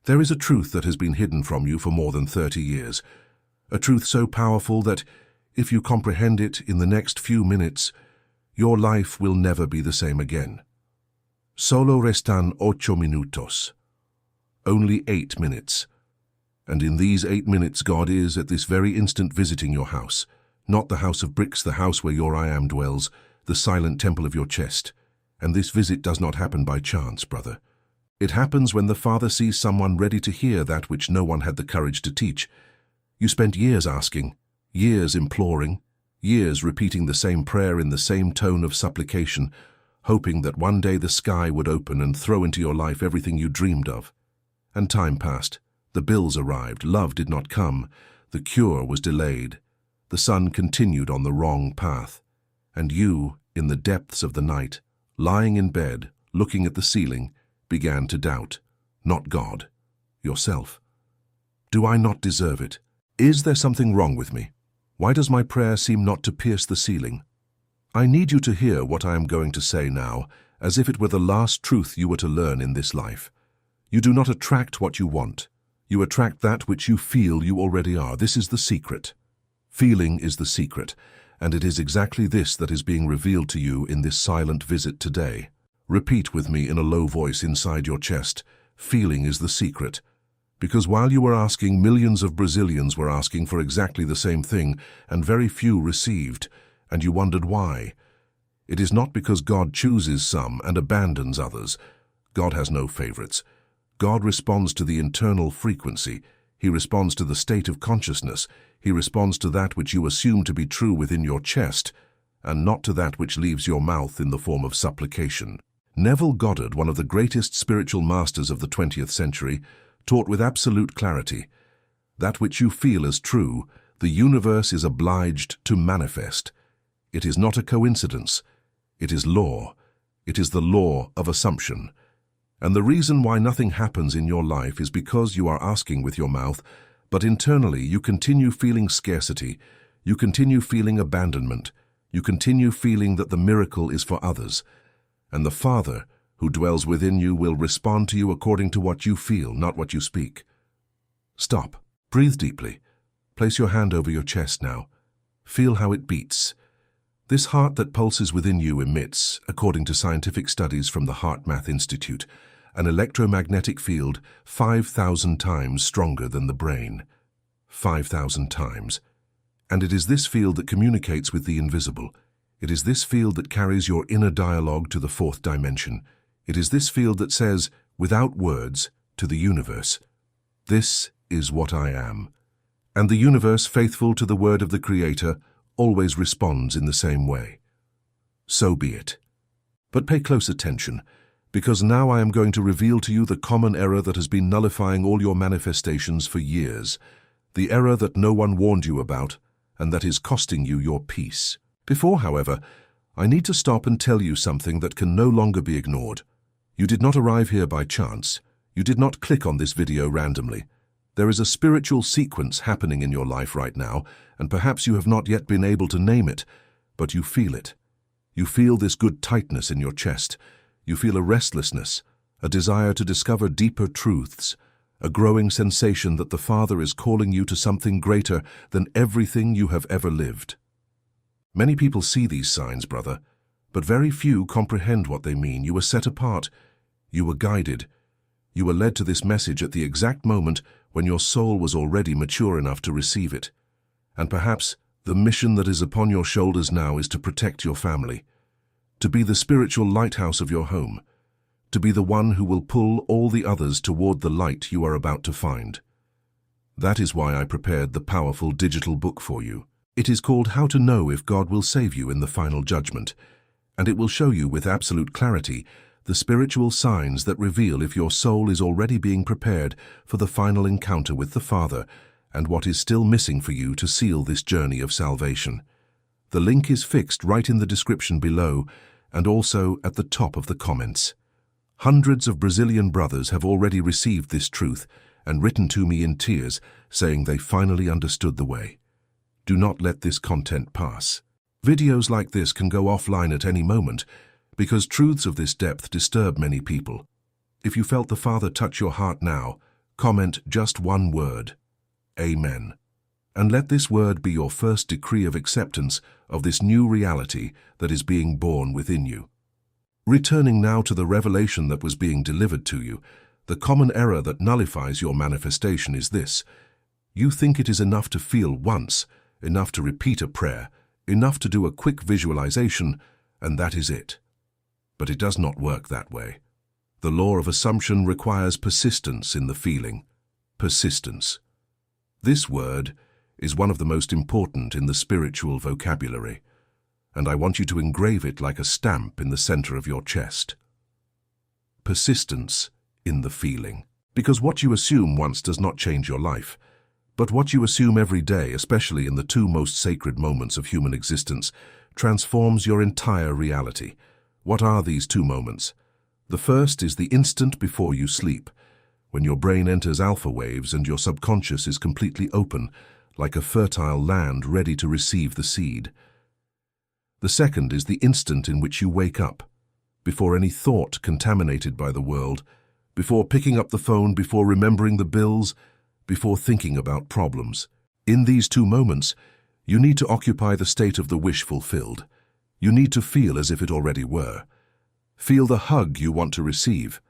There is a truth that has been hidden from you for more than 30 years. A truth so powerful that, if you comprehend it in the next few minutes, your life will never be the same again. Solo restan 8 minutos. Only 8 minutes. And in these 8 minutes God is at this very instant visiting your house. Not the house of bricks, the house where your I am dwells, the silent temple of your chest. And this visit does not happen by chance, brother. It happens when the Father sees someone ready to hear that which no one had the courage to teach. You spent years asking, years imploring, years repeating the same prayer in the same tone of supplication, hoping that one day the sky would open and throw into your life everything you dreamed of. And time passed. The bills arrived. Love did not come. The cure was delayed. The sun continued on the wrong path. And you, in the depths of the night, lying in bed, looking at the ceiling, began to doubt, not God, yourself. Do I not deserve it? Is there something wrong with me? Why does my prayer seem not to pierce the ceiling? I need you to hear what I am going to say now, as if it were the last truth you were to learn in this life. You do not attract what you want. You attract that which you feel you already are. This is the secret. Feeling is the secret, and it is exactly this that is being revealed to you in this silent visit today. Repeat with me in a low voice inside your chest, feeling is the secret. Because while you were asking, millions of Brazilians were asking for exactly the same thing, and very few received, and you wondered why. It is not because God chooses some and abandons others. God has no favorites. God responds to the internal frequency. He responds to the state of consciousness. He responds to that which you assume to be true within your chest, and not to that which leaves your mouth in the form of supplication. Neville Goddard, one of the greatest spiritual masters of the 20th century, taught with absolute clarity, that which you feel as true, the universe is obliged to manifest. It is not a coincidence. It is law. It is the law of assumption. And the reason why nothing happens in your life is because you are asking with your mouth, but internally you continue feeling scarcity, you continue feeling abandonment, you continue feeling that the miracle is for others. And the Father, who dwells within you, will respond to you according to what you feel, not what you speak. Stop. Breathe deeply. Place your hand over your chest now. Feel how it beats. This heart that pulses within you emits, according to scientific studies from the HeartMath Institute, an electromagnetic field 5,000 times stronger than the brain. 5,000 times. And it is this field that communicates with the invisible. It is this field that carries your inner dialogue to the fourth dimension. It is this field that says, without words, to the universe, "This is what I am." And the universe, faithful to the word of the Creator, always responds in the same way. So be it. But pay close attention, because now I am going to reveal to you the common error that has been nullifying all your manifestations for years, the error that no one warned you about, and that is costing you your peace. Before, however, I need to stop and tell you something that can no longer be ignored. You did not arrive here by chance. You did not click on this video randomly. There is a spiritual sequence happening in your life right now, and perhaps you have not yet been able to name it, but you feel it. You feel this good tightness in your chest. You feel a restlessness, a desire to discover deeper truths, a growing sensation that the Father is calling you to something greater than everything you have ever lived. Many people see these signs, brother, but very few comprehend what they mean. You were set apart. You were guided. You were led to this message at the exact moment when your soul was already mature enough to receive it. And perhaps the mission that is upon your shoulders now is to protect your family, to be the spiritual lighthouse of your home, to be the one who will pull all the others toward the light you are about to find. That is why I prepared the powerful digital book for you. It is called How to Know If God Will Save You in the Final Judgment, and it will show you with absolute clarity the spiritual signs that reveal if your soul is already being prepared for the final encounter with the Father and what is still missing for you to seal this journey of salvation. The link is fixed right in the description below and also at the top of the comments. Hundreds of Brazilian brothers have already received this truth and written to me in tears saying they finally understood the way. Do not let this content pass. Videos like this can go offline at any moment because truths of this depth disturb many people. If you felt the Father touch your heart now, comment just one word, Amen. And let this word be your first decree of acceptance of this new reality that is being born within you. Returning now to the revelation that was being delivered to you, the common error that nullifies your manifestation is this. You think it is enough to feel once, enough to repeat a prayer, enough to do a quick visualization, and that is it. But it does not work that way. The law of assumption requires persistence in the feeling. Persistence. This word is one of the most important in the spiritual vocabulary, and I want you to engrave it like a stamp in the center of your chest. Persistence in the feeling. Because what you assume once does not change your life, but what you assume every day, especially in the two most sacred moments of human existence, transforms your entire reality. What are these two moments? The first is the instant before you sleep, when your brain enters alpha waves and your subconscious is completely open, like a fertile land ready to receive the seed. The second is the instant in which you wake up, before any thought contaminated by the world, before picking up the phone, before remembering the bills, before thinking about problems. In these two moments, you need to occupy the state of the wish fulfilled. You need to feel as if it already were. Feel the hug you want to receive.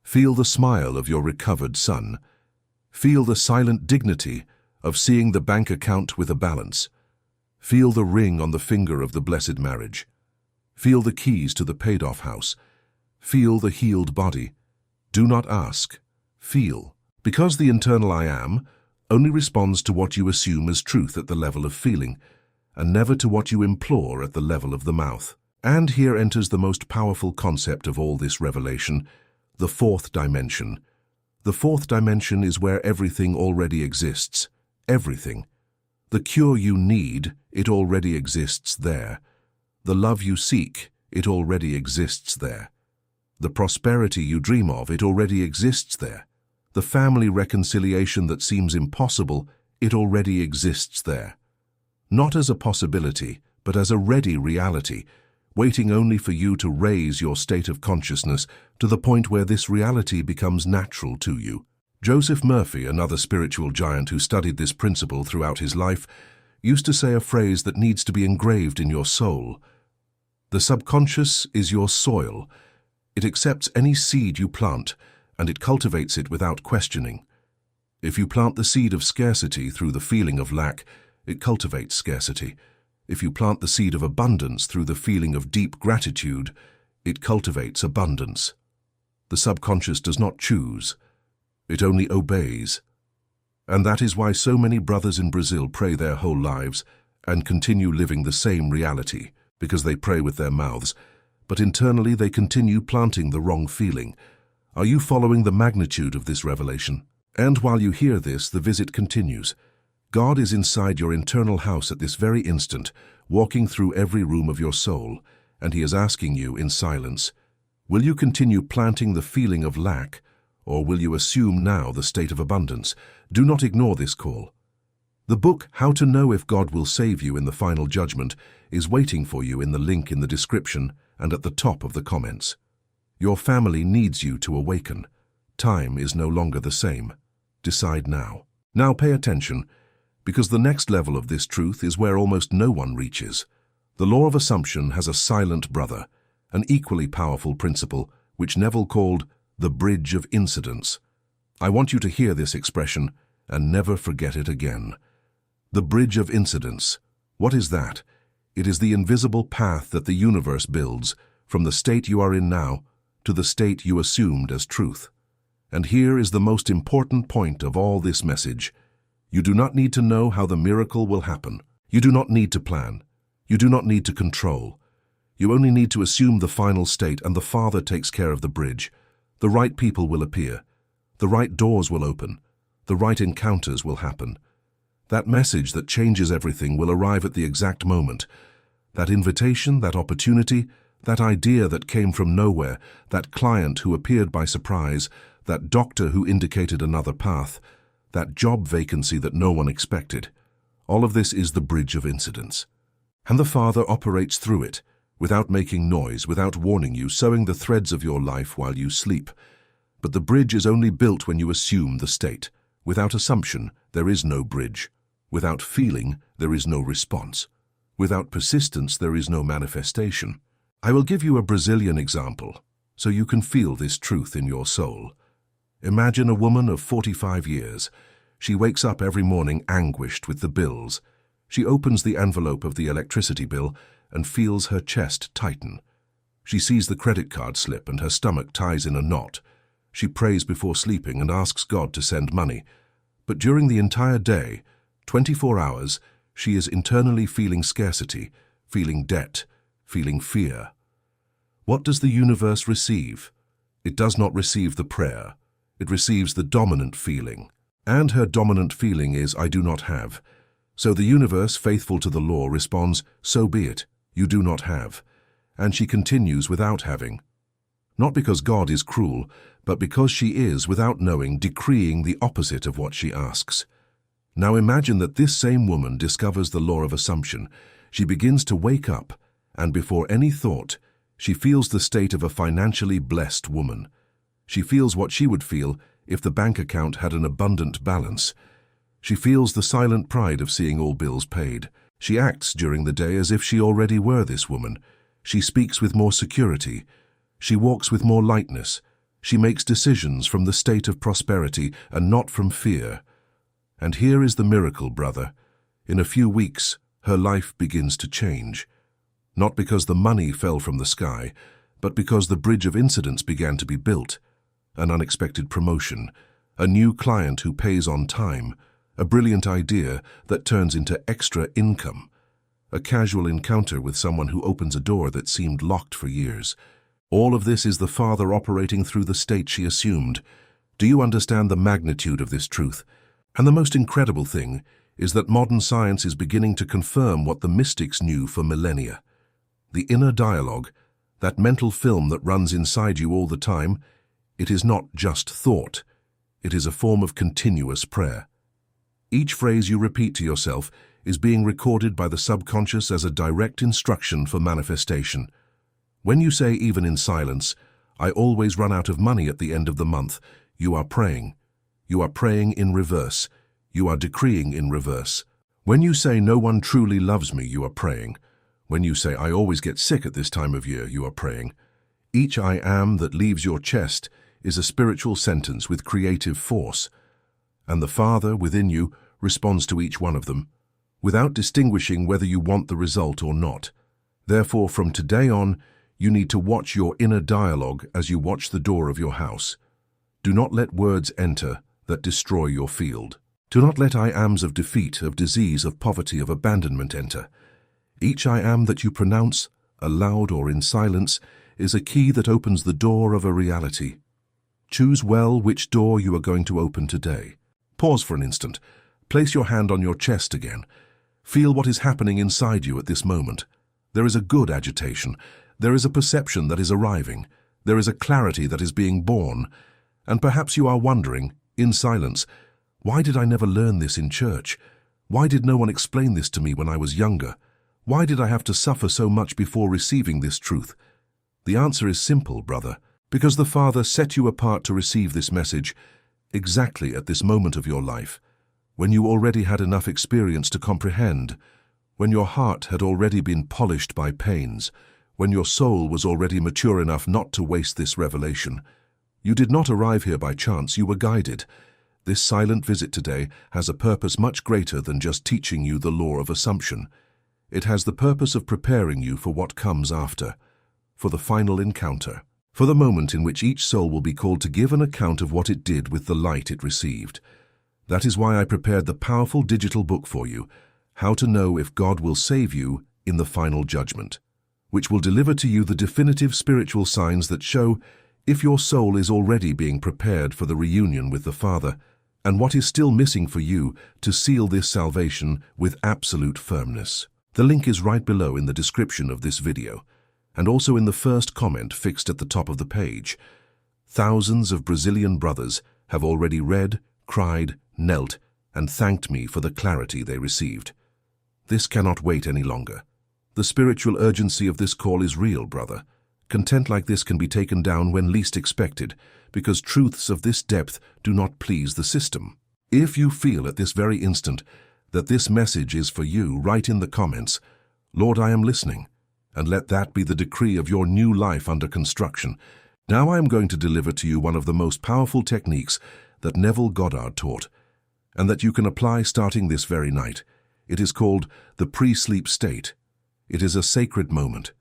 Feel the smile of your recovered son. Feel the silent dignity of seeing the bank account with a balance. Feel the ring on the finger of the blessed marriage. Feel the keys to the paid-off house. Feel the healed body. Do not ask. Feel. Because the internal I am only responds to what you assume as truth at the level of feeling, and never to what you implore at the level of the mouth. And here enters the most powerful concept of all this revelation, the fourth dimension. The fourth dimension is where everything already exists. Everything. The cure you need, it already exists there. The love you seek, it already exists there. The prosperity you dream of, it already exists there. The family reconciliation that seems impossible, it already exists there. Not as a possibility, but as a ready reality, waiting only for you to raise your state of consciousness to the point where this reality becomes natural to you. Joseph Murphy, another spiritual giant who studied this principle throughout his life, used to say a phrase that needs to be engraved in your soul. The subconscious is your soil. It accepts any seed you plant, and it cultivates it without questioning. If you plant the seed of scarcity through the feeling of lack, it cultivates scarcity. If you plant the seed of abundance through the feeling of deep gratitude, it cultivates abundance. The subconscious does not choose. It only obeys. And that is why so many brothers in Brazil pray their whole lives and continue living the same reality, because they pray with their mouths, but internally they continue planting the wrong feeling. Are you following the magnitude of this revelation? And while you hear this, the visit continues. God is inside your internal house at this very instant, walking through every room of your soul, and He is asking you in silence, will you continue planting the feeling of lack, or will you assume now the state of abundance? Do not ignore this call. The book, How to Know If God Will Save You in the Final Judgment, is waiting for you in the link in the description and at the top of the comments. Your family needs you to awaken. Time is no longer the same. Decide now. Now pay attention, because the next level of this truth is where almost no one reaches. The law of assumption has a silent brother, an equally powerful principle, which Neville called the bridge of incidence. I want you to hear this expression and never forget it again. The bridge of incidence. What is that? It is the invisible path that the universe builds from the state you are in now to the state you assumed as truth. And here is the most important point of all this message. You do not need to know how the miracle will happen. You do not need to plan. You do not need to control. You only need to assume the final state, and the Father takes care of the bridge. The right people will appear. The right doors will open. The right encounters will happen. That message that changes everything will arrive at the exact moment. That invitation, that opportunity, that idea that came from nowhere, that client who appeared by surprise, that doctor who indicated another path, that job vacancy that no one expected. All of this is the bridge of incidence. And the Father operates through it, without making noise, without warning you, sewing the threads of your life while you sleep. But the bridge is only built when you assume the state. Without assumption, there is no bridge. Without feeling, there is no response. Without persistence, there is no manifestation. I will give you a Brazilian example, so you can feel this truth in your soul. Imagine a woman of 45 years. She wakes up every morning anguished with the bills. She opens the envelope of the electricity bill and feels her chest tighten. She sees the credit card slip and her stomach ties in a knot. She prays before sleeping and asks God to send money. But during the entire day, 24 hours, she is internally feeling scarcity, feeling debt, feeling fear. What does the universe receive? It does not receive the prayer. It receives the dominant feeling. And her dominant feeling is, I do not have. So the universe, faithful to the law, responds, so be it, you do not have. And she continues without having. Not because God is cruel, but because she is, without knowing, decreeing the opposite of what she asks. Now imagine that this same woman discovers the law of assumption. She begins to wake up, and before any thought, she feels the state of a financially blessed woman. She feels what she would feel if the bank account had an abundant balance. She feels the silent pride of seeing all bills paid. She acts during the day as if she already were this woman. She speaks with more security. She walks with more lightness. She makes decisions from the state of prosperity and not from fear. And here is the miracle, brother. In a few weeks, her life begins to change. Not because the money fell from the sky, but because the bridge of incidents began to be built. An unexpected promotion, a new client who pays on time, a brilliant idea that turns into extra income, a casual encounter with someone who opens a door that seemed locked for years. All of this is the Father operating through the state she assumed. Do you understand the magnitude of this truth? And the most incredible thing is that modern science is beginning to confirm what the mystics knew for millennia. The inner dialogue, that mental film that runs inside you all the time, it is not just thought. It is a form of continuous prayer. Each phrase you repeat to yourself is being recorded by the subconscious as a direct instruction for manifestation. When you say, even in silence, I always run out of money at the end of the month, you are praying. You are praying in reverse. You are decreeing in reverse. When you say, no one truly loves me, you are praying. When you say, I always get sick at this time of year, you are praying. Each I am that leaves your chest is a spiritual sentence with creative force. And the Father within you responds to each one of them, without distinguishing whether you want the result or not. Therefore, from today on, you need to watch your inner dialogue as you watch the door of your house. Do not let words enter that destroy your field. Do not let I ams of defeat, of disease, of poverty, of abandonment enter. Each I am that you pronounce, aloud or in silence, is a key that opens the door of a reality. Choose well which door you are going to open today. Pause for an instant. Place your hand on your chest again. Feel what is happening inside you at this moment. There is a good agitation. There is a perception that is arriving. There is a clarity that is being born. And perhaps you are wondering, in silence, why did I never learn this in church? Why did no one explain this to me when I was younger? Why did I have to suffer so much before receiving this truth? The answer is simple, brother, because the Father set you apart to receive this message exactly at this moment of your life, when you already had enough experience to comprehend, when your heart had already been polished by pains, when your soul was already mature enough not to waste this revelation. You did not arrive here by chance, you were guided. This silent visit today has a purpose much greater than just teaching you the law of assumption. It has the purpose of preparing you for what comes after, for the final encounter, for the moment in which each soul will be called to give an account of what it did with the light it received. That is why I prepared the powerful digital book for you, How to Know If God Will Save You in the Final Judgment, which will deliver to you the definitive spiritual signs that show if your soul is already being prepared for the reunion with the Father, and what is still missing for you to seal this salvation with absolute firmness. The link is right below in the description of this video, and also in the first comment fixed at the top of the page. Thousands of Brazilian brothers have already read, cried, knelt, and thanked me for the clarity they received. This cannot wait any longer. The spiritual urgency of this call is real, brother. Content like this can be taken down when least expected, because truths of this depth do not please the system. If you feel at this very instant that this message is for you, write in the comments, "Lord, I am listening," and let that be the decree of your new life under construction. Now I am going to deliver to you one of the most powerful techniques that Neville Goddard taught, and that you can apply starting this very night. It is called the pre-sleep state. It is a sacred moment.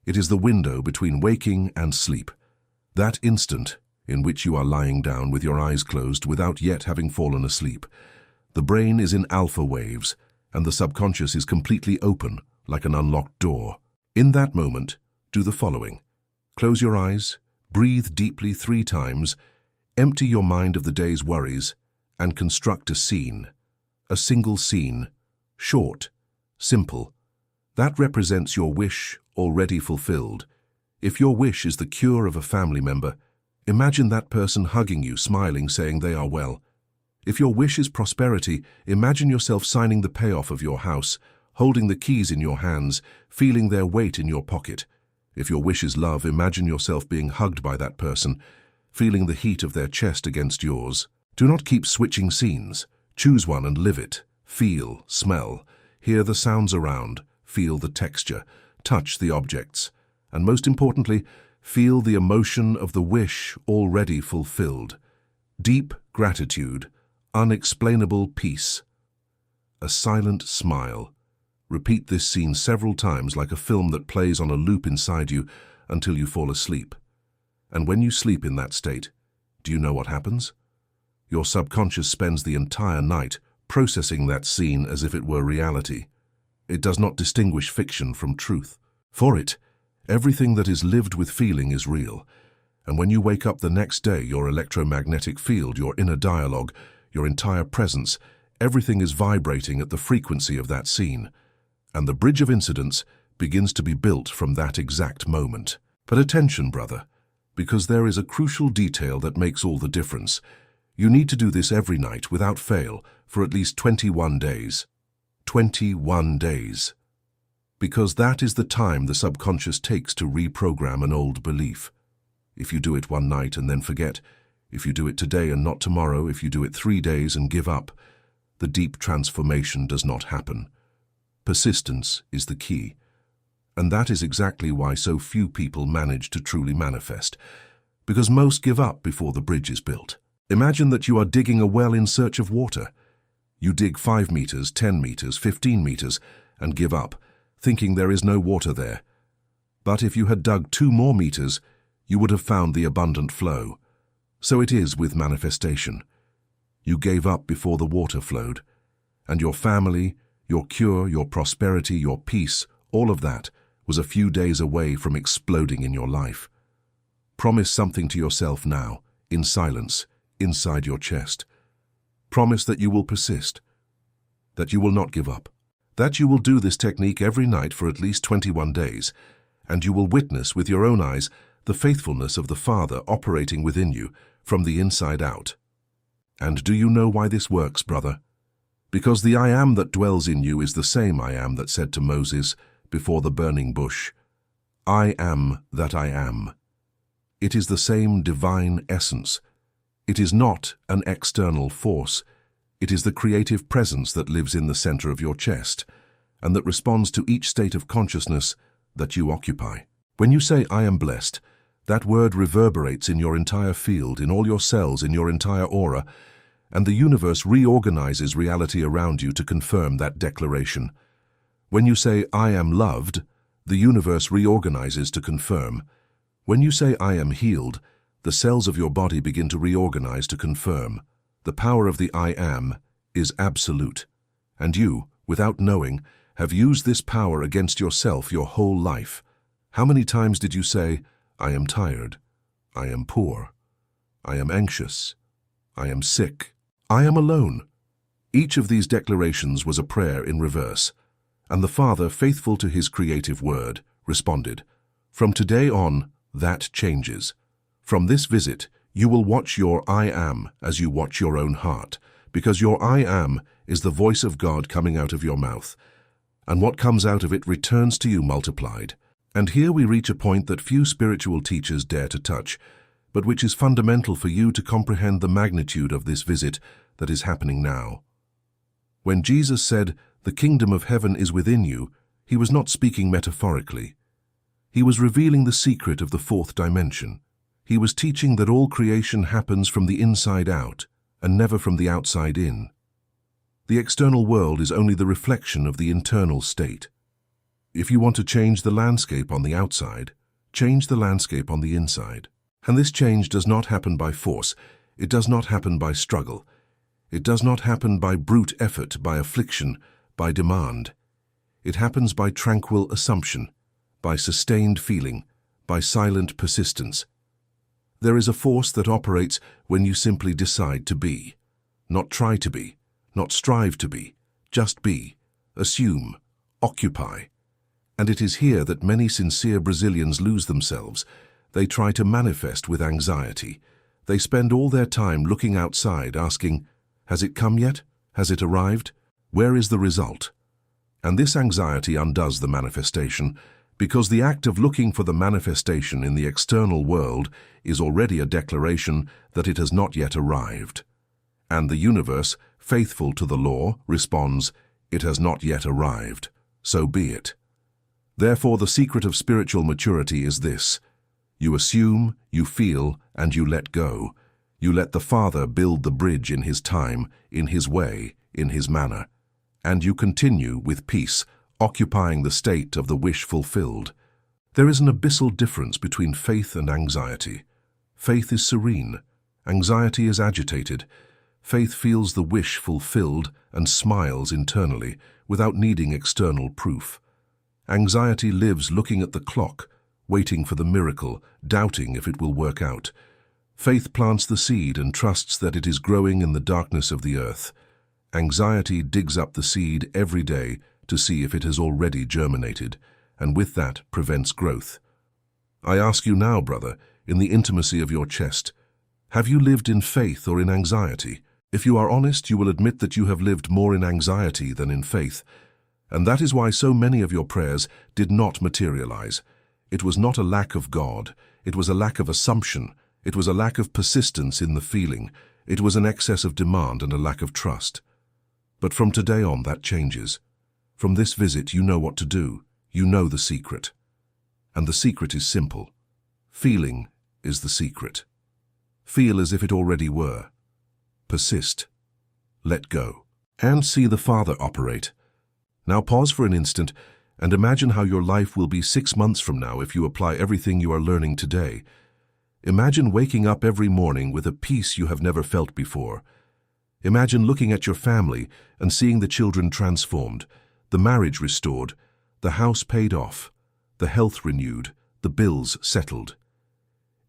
It is the window between waking and sleep. That instant in which you are lying down with your eyes closed without yet having fallen asleep. The brain is in alpha waves, and the subconscious is completely open, like an unlocked door. In that moment, do the following. Close your eyes, breathe deeply 3 times, empty your mind of the day's worries, and construct a scene. A single scene. Short. Simple. That represents your wish already fulfilled. If your wish is the cure of a family member, imagine that person hugging you, smiling, saying they are well. If your wish is prosperity, imagine yourself signing the payoff of your house, holding the keys in your hands, feeling their weight in your pocket. If your wish is love, imagine yourself being hugged by that person, feeling the heat of their chest against yours. Do not keep switching scenes. Choose one and live it. Feel, smell, hear the sounds around, feel the texture, touch the objects, and most importantly, feel the emotion of the wish already fulfilled. Deep gratitude, unexplainable peace. A silent smile. Repeat this scene several times like a film that plays on a loop inside you until you fall asleep. And when you sleep in that state, do you know what happens? Your subconscious spends the entire night processing that scene as if it were reality. It does not distinguish fiction from truth. For it, everything that is lived with feeling is real. And when you wake up the next day, your electromagnetic field, your inner dialogue, your entire presence, everything is vibrating at the frequency of that scene. And the bridge of incidents begins to be built from that exact moment. But attention, brother, because there is a crucial detail that makes all the difference. You need to do this every night without fail for at least 21 days. 21 days. Because that is the time the subconscious takes to reprogram an old belief. If you do it one night and then forget, if you do it today and not tomorrow, if you do it 3 days and give up, the deep transformation does not happen. Persistence is the key. And that is exactly why so few people manage to truly manifest. Because most give up before the bridge is built. Imagine that you are digging a well in search of water. You dig 5 meters, 10 meters, 15 meters, and give up, thinking there is no water there. But if you had dug 2 more meters, you would have found the abundant flow. So it is with manifestation. You gave up before the water flowed, and your family, your cure, your prosperity, your peace, all of that was a few days away from exploding in your life. Promise something to yourself now, in silence, inside your chest. Promise that you will persist, that you will not give up, that you will do this technique every night for at least 21 days, and you will witness with your own eyes the faithfulness of the Father operating within you from the inside out. And do you know why this works, brother? Because the I Am that dwells in you is the same I Am that said to Moses before the burning bush, "I am that I am." It is the same divine essence. It is not an external force. It is the creative presence that lives in the center of your chest and that responds to each state of consciousness that you occupy. When you say, "I am blessed," that word reverberates in your entire field, in all your cells, in your entire aura, and the universe reorganizes reality around you to confirm that declaration. When you say, "I am loved," the universe reorganizes to confirm. When you say, "I am healed," the cells of your body begin to reorganize to confirm. The power of the I Am is absolute, and you, without knowing, have used this power against yourself your whole life. How many times did you say, "I am tired, I am poor, I am anxious, I am sick, I am alone"? Each of these declarations was a prayer in reverse, and the Father, faithful to his creative word, responded, "From today on, that changes. From this visit, you will watch your I Am as you watch your own heart, because your I Am is the voice of God coming out of your mouth, and what comes out of it returns to you multiplied. And here we reach a point that few spiritual teachers dare to touch, but which is fundamental for you to comprehend the magnitude of this visit that is happening now. When Jesus said, "The kingdom of heaven is within you," he was not speaking metaphorically. He was revealing the secret of the fourth dimension. He was teaching that all creation happens from the inside out and never from the outside in. The external world is only the reflection of the internal state. If you want to change the landscape on the outside, change the landscape on the inside. And this change does not happen by force. It does not happen by struggle. It does not happen by brute effort, by affliction, by demand. It happens by tranquil assumption, by sustained feeling, by silent persistence. There is a force that operates when you simply decide to be. Not try to be, not strive to be, just be, assume, occupy. And it is here that many sincere Brazilians lose themselves. They try to manifest with anxiety. They spend all their time looking outside, asking, "Has it come yet? Has it arrived? Where is the result?" And this anxiety undoes the manifestation, because the act of looking for the manifestation in the external world is already a declaration that it has not yet arrived. And the universe, faithful to the law, responds, "It has not yet arrived, so be it." Therefore, the secret of spiritual maturity is this: you assume, you feel, and you let go. You let the Father build the bridge in His time, in His way, in His manner. And you continue with peace, occupying the state of the wish fulfilled. There is an abyssal difference between faith and anxiety. Faith is serene. Anxiety is agitated. Faith feels the wish fulfilled and smiles internally, without needing external proof. Anxiety lives looking at the clock, waiting for the miracle, doubting if it will work out. Faith plants the seed and trusts that it is growing in the darkness of the earth. Anxiety digs up the seed every day to see if it has already germinated, and with that prevents growth. I ask you now, brother, in the intimacy of your chest, have you lived in faith or in anxiety? If you are honest, you will admit that you have lived more in anxiety than in faith. And that is why so many of your prayers did not materialize. It was not a lack of God. It was a lack of assumption. It was a lack of persistence in the feeling. It was an excess of demand and a lack of trust. But from today on, that changes. From this visit, you know what to do. You know the secret. And the secret is simple. Feeling is the secret. Feel as if it already were. Persist. Let go. And see the Father operate. Now pause for an instant and imagine how your life will be 6 months from now if you apply everything you are learning today. Imagine waking up every morning with a peace you have never felt before. Imagine looking at your family and seeing the children transformed, the marriage restored, the house paid off, the health renewed, the bills settled.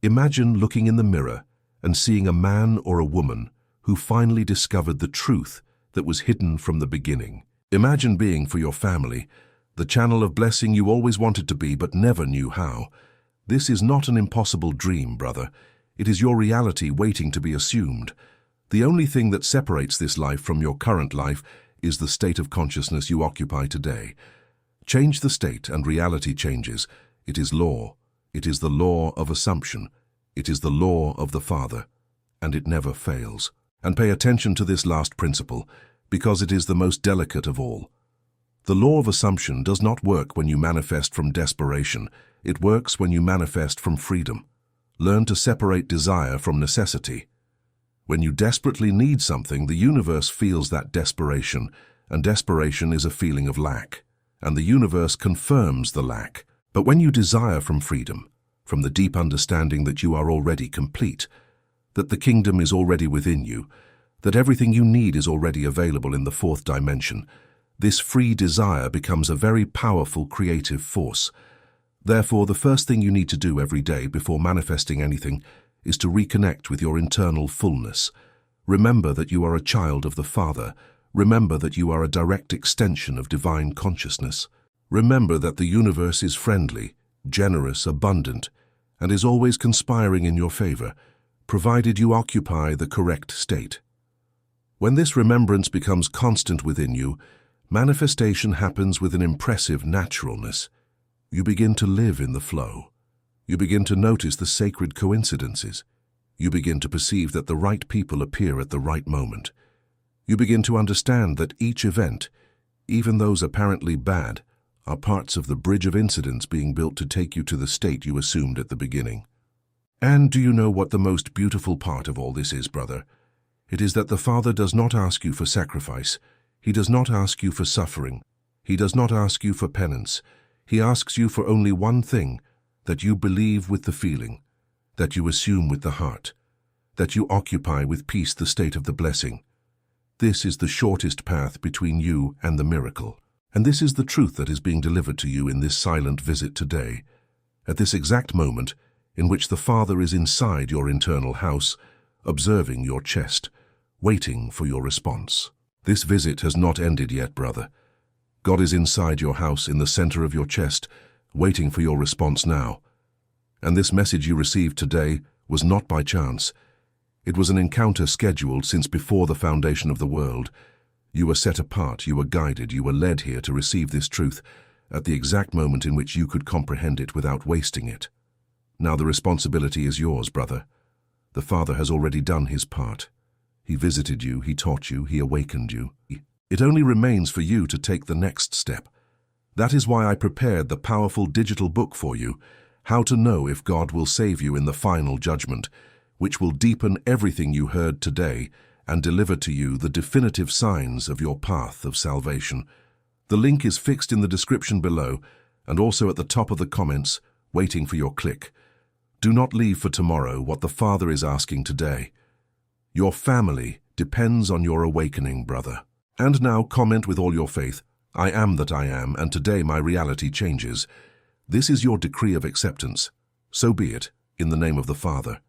Imagine looking in the mirror and seeing a man or a woman who finally discovered the truth that was hidden from the beginning. Imagine being for your family the channel of blessing you always wanted to be but never knew how. This is not an impossible dream, brother. It is your reality waiting to be assumed. The only thing that separates this life from your current life is the state of consciousness you occupy today. Change the state and reality changes. It is law. It is the law of assumption. It is the law of the Father, and it never fails. And pay attention to this last principle, because it is the most delicate of all. The law of assumption does not work when you manifest from desperation. It works when you manifest from freedom. Learn to separate desire from necessity. When you desperately need something, the universe feels that desperation, and desperation is a feeling of lack, and the universe confirms the lack. But when you desire from freedom, from the deep understanding that you are already complete, that the kingdom is already within you, that everything you need is already available in the fourth dimension, this free desire becomes a very powerful creative force. Therefore, the first thing you need to do every day before manifesting anything is to reconnect with your internal fullness. Remember that you are a child of the Father. Remember that you are a direct extension of divine consciousness. Remember that the universe is friendly, generous, abundant, and is always conspiring in your favor, provided you occupy the correct state. When this remembrance becomes constant within you, manifestation happens with an impressive naturalness. You begin to live in the flow. You begin to notice the sacred coincidences. You begin to perceive that the right people appear at the right moment. You begin to understand that each event, even those apparently bad, are parts of the bridge of incidents being built to take you to the state you assumed at the beginning. And do you know what the most beautiful part of all this is, brother? It is that the Father does not ask you for sacrifice. He does not ask you for suffering. He does not ask you for penance. He asks you for only one thing, that you believe with the feeling, that you assume with the heart, that you occupy with peace the state of the blessing. This is the shortest path between you and the miracle. And this is the truth that is being delivered to you in this silent visit today, at this exact moment in which the Father is inside your internal house, observing your chest, waiting for your response. This visit has not ended yet, brother. God is inside your house in the center of your chest, waiting for your response now. And this message you received today was not by chance. It was an encounter scheduled since before the foundation of the world. You were set apart, you were guided, you were led here to receive this truth at the exact moment in which you could comprehend it without wasting it. Now the responsibility is yours, brother. The Father has already done his part. He visited you, he taught you, he awakened you. It only remains for you to take the next step. That is why I prepared the powerful digital book for you, How to Know If God Will Save You in the Final Judgment, which will deepen everything you heard today and deliver to you the definitive signs of your path of salvation. The link is fixed in the description below and also at the top of the comments, waiting for your click. Do not leave for tomorrow what the Father is asking today. Your family depends on your awakening, brother. And now comment with all your faith, I am that I am, and today my reality changes. This is your decree of acceptance. So be it, in the name of the Father,